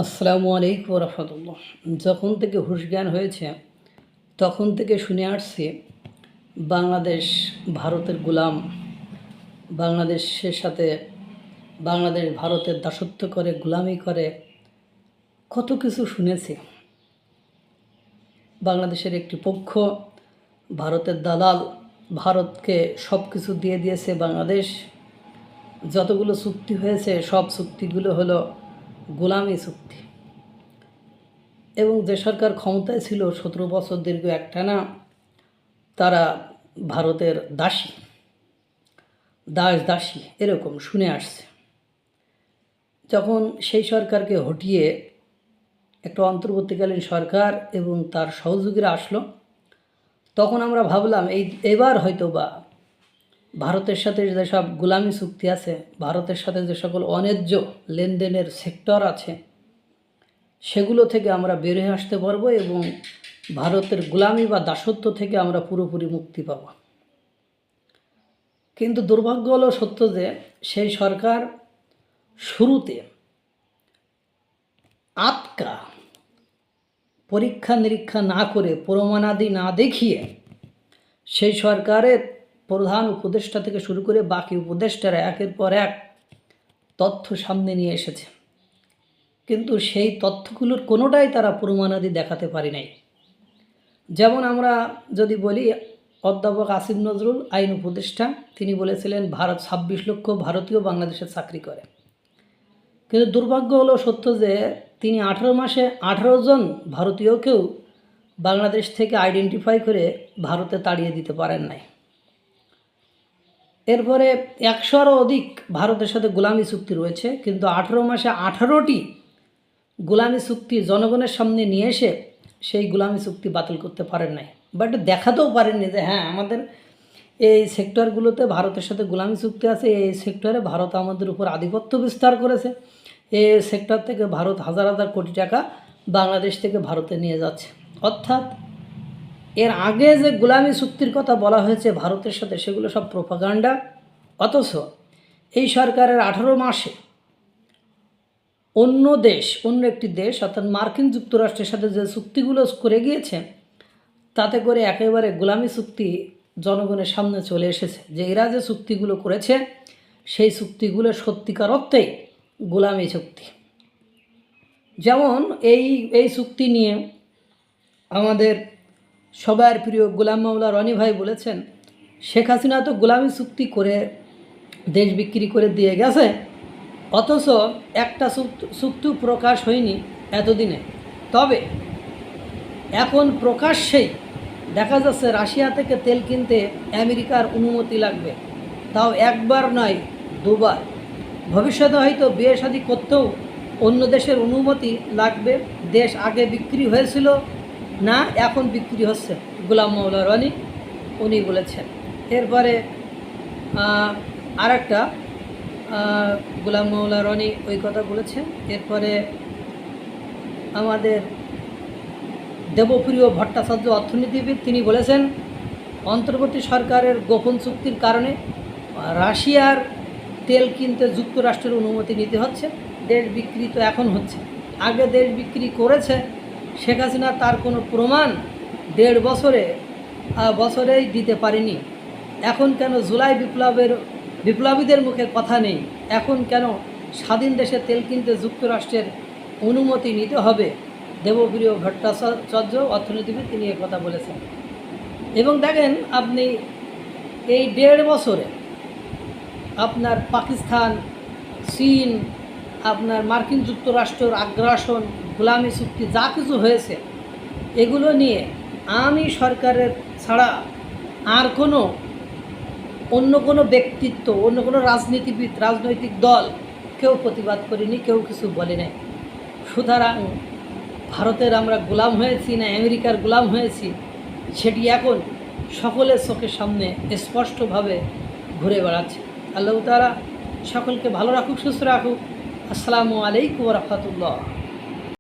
আসসালামু আলাইকুম রহমতুল্লাহ। যখন থেকে হুঁশ জ্ঞান হয়েছে তখন থেকে শুনে আসছি বাংলাদেশ ভারতের গোলাম, বাংলাদেশের সাথে বাংলাদেশ ভারতের দাসত্ব করে, গোলামি করে, কত কিছু শুনেছি। বাংলাদেশের একটি পক্ষ ভারতের দালাল, ভারতকে সব কিছু দিয়ে দিয়েছে। বাংলাদেশ যতগুলো চুক্তি হয়েছে সব চুক্তিগুলো হলো গোলামি চুক্তি। এবং যে সরকার ক্ষমতায় ছিল 17 বছর দীর্ঘ একটানা, তারা ভারতের দাসী এরকম শুনে আসছে। যখন সেই সরকারকে হটিয়ে একটা অন্তর্বর্তীকালীন সরকার এবং তার সহযোগীরা আসলো, তখন আমরা ভাবলাম এবার হয়তো বা ভারতের সাথে যেসব গোলামি চুক্তি আছে, ভারতের সাথে যে সকল অন্যায্য লেনদেনের সেক্টর আছে, সেগুলো থেকে আমরা বের হয়ে আসতে পারবো এবং ভারতের গোলামি বা দাসত্ব থেকে আমরা পুরোপুরি মুক্তি পাব। কিন্তু দুর্ভাগ্য হলো সত্য যে সেই সরকার শুরুতে পরীক্ষা নিরীক্ষা না করে, প্রমাণাদি না দেখিয়ে সেই সরকারের প্রধান উপদেষ্টা থেকে শুরু করে বাকি উপদেষ্টারা একের পর এক তথ্য সামনে নিয়ে এসেছে, কিন্তু সেই তথ্যগুলোর কোনোটাই তারা প্রমাণাদি দেখাতে পারে নাই। যেমন আমরা যদি বলি, অধ্যাপক আসিফ নজরুল আইন উপদেষ্টা, তিনি বলেছিলেন ভারত 26 লক্ষ ভারতীয় বাংলাদেশে চাকরি করে। কিন্তু দুর্ভাগ্য হলো সত্য যে তিনি 18 মাসে 18 জন ভারতীয়কেও বাংলাদেশ থেকে আইডেন্টিফাই করে ভারতে তাড়িয়ে দিতে পারেন নাই। এরপরে 100-এরও অধিক ভারতের সাথে গোলামি চুক্তি রয়েছে, কিন্তু 18 মাসে 18টি গোলামি চুক্তি জনগণের সামনে নিয়ে এসে সেই গোলামি চুক্তি বাতিল করতে পারেন নাই। বাট দেখাতেও পারেননি যে হ্যাঁ, আমাদের এই সেক্টরগুলোতে ভারতের সাথে গোলামি চুক্তি আছে, এই সেক্টরে ভারত আমাদের উপর আধিপত্য বিস্তার করেছে, এই সেক্টর থেকে ভারত হাজার হাজার কোটি টাকা বাংলাদেশ থেকে ভারতে নিয়ে যাচ্ছে। অর্থাৎ এর আগে যে গোলামি চুক্তির কথা বলা হয়েছে ভারতের সাথে, সেগুলো সব প্রোপাগান্ডা। অথচ এই সরকারের 18 মাসে অন্য একটি দেশ অর্থাৎ মার্কিন যুক্তরাষ্ট্রের সাথে যে চুক্তিগুলো করে গিয়েছে, তাতে করে একেবারে গোলামি চুক্তি জনগণের সামনে চলে এসেছে যে এরা যে চুক্তিগুলো করেছে সেই চুক্তিগুলো সত্যিকার অর্থেই গোলামি চুক্তি। যেমন এই চুক্তি নিয়ে আমাদের সবার প্রিয় গোলাম মাওলা রনি ভাই বলেছেন, শেখ হাসিনা তো গোলামি চুক্তি করে দেশ বিক্রি করে দিয়ে গেছে, অথচ একটা চুক্তি প্রকাশ হয়নি এতদিনে। তবে এখন প্রকাশ্যেই দেখা যাচ্ছে রাশিয়া থেকে তেল কিনতে আমেরিকার অনুমতি লাগবে, তাও একবার নয়, দুবার। ভবিষ্যতে হয়তো বিয়ে শাদী করতেও অন্য দেশের অনুমতি লাগবে। দেশ আগে বিক্রি হয়েছিল না, এখন বিক্রি হচ্ছে। গোলাম মাওলা রনি উনি বলেছেন। এরপরে আরেকটা গোলাম মাওলা রনি ওই কথা বলেছেন। এরপরে আমাদের দেবপ্রিয় ভট্টাচার্য অর্থনীতিবিদ, তিনি বলেছেন অন্তর্বর্তী সরকারের গোপন চুক্তির কারণে রাশিয়ার তেল কিনতে যুক্তরাষ্ট্রের অনুমতি নিতে হচ্ছে। দেশ বিক্রি তো এখন হচ্ছে, আগে দেশ বিক্রি করেছে শেখ হাসিনা, তার কোনো প্রমাণ 1.5 বছরেই দিতে পারেনি। এখন কেন জুলাই বিপ্লবীদের মুখে কথা নেই? এখন কেন স্বাধীন দেশে তেল কিনতে যুক্তরাষ্ট্রের অনুমতি নিতে হবে? দেবপ্রিয় ভট্টাচার্য অর্থনীতিবিদ, তিনি কথা বলেছেন। এবং দেখেন আপনি এই 1.5 বছরে আপনার পাকিস্তান, চীন, আপনার মার্কিন যুক্তরাষ্ট্রের আগ্রাসন, গোলামি চুক্তি যা কিছু হয়েছে, এগুলো নিয়ে আমি সরকারের ছাড়া আর অন্য কোনো ব্যক্তিত্ব, অন্য কোনো রাজনৈতিক দল কেউ প্রতিবাদ করেনি, কেউ কিছু বলে নাই। সুতরাং ভারতের আমরা গোলাম হয়েছি না আমেরিকার গোলাম হয়েছি, সেটি এখন সকলের চোখের সামনে স্পষ্টভাবে ঘুরে বেড়াচ্ছে। আল্লাহ তাআলা সকলকে ভালো রাখুক, সুস্থ রাখুক। আসসালামু আলাইকুম ওয়া রাহমাতুল্লাহ।